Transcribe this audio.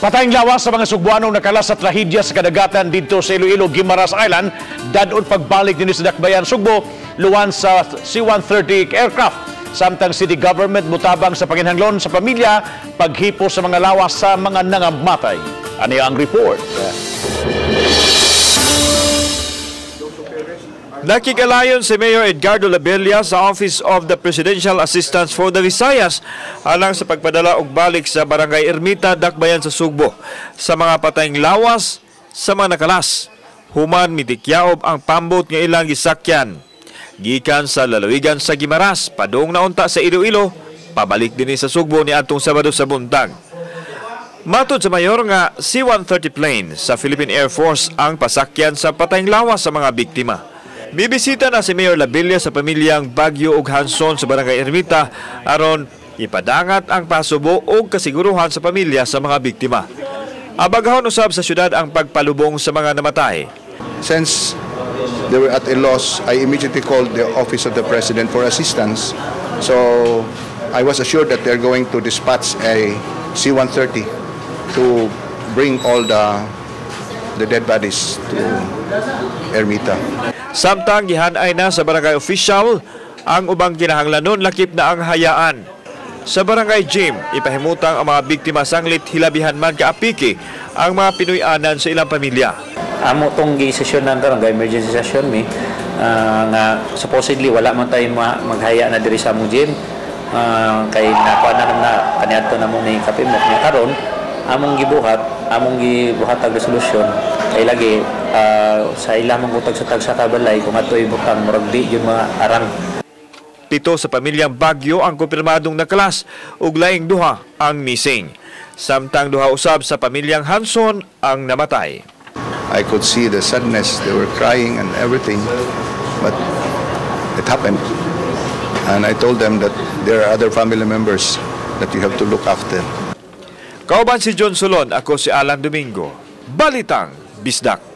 Patayng lawas sa mga Sugbuanong nakalas sa trahedya sa kadagatan dito sa Iloilo, Guimaras Island, dadon pagbalik din sa Dakbayan, Sugbo, luwan sa C-130 aircraft. Samtang city government mutabang sa panginhanglon sa pamilya, paghipo sa mga lawas sa mga nangamatay. Ano ang report? Nakikalayon si Mayor Edgardo Labella sa Office of the Presidential Assistance for the Visayas alang sa pagpadala og balik sa Barangay Ermita, Dakbayan sa Sugbo sa mga patayng lawas sa mga nakalas. Human mitikyaob ang pambot nga ilang gisakyan. Gikan sa lalawigan sa Guimaras, padung naunta sa Iloilo, pabalik din sa Sugbo ni atong Sabado sa buntag. Matod sa mayor nga C-130 plane sa Philippine Air Force ang pasakyan sa patayng lawas sa mga biktima. Bibisita na si Mayor Labella sa pamilyang Bagyo ug Hanson sa Barangay Ermita aron ipadangat ang pasubo ug kasiguruhan sa pamilya sa mga biktima. Abagahon usab sa syudad ang pagpalubong sa mga namatay. Since they were at a loss, I immediately called the Office of the President for assistance. So I was assured that they're going to dispatch a C-130 to bring all the dead bodies to Ermita. Samtang gihanay na sa barangay official ang ubang kinahanglanon lakip na ang hayaan. Sa barangay gym, ipahimutang ang mga biktima sanglit hilabihan man kaapiki ang mga Pinoy-anan sa ilang pamilya. Amo tong gi-sessionan karon ga emergency session mi nga supposedly wala man tayo maghaya na diri sa among gym. Kay nakuha na kaniadto na mo ni kapimok niya karon among gibuhat ang resolution kay lagi sa ilang mangutag sa tagsa kabalay kung ato'y butang murag di yung mga arang. 7 sa pamilyang Bagyo ang kumpirmadong nakalas ug laing 2 ang missing. Samtang 2 usab sa pamilyang Hanson ang namatay. I could see the sadness, they were crying and everything, but it happened. And I told them that there are other family members that you have to look after. Kauban si John Solon, ako si Alan Domingo. Balitang Bisdak.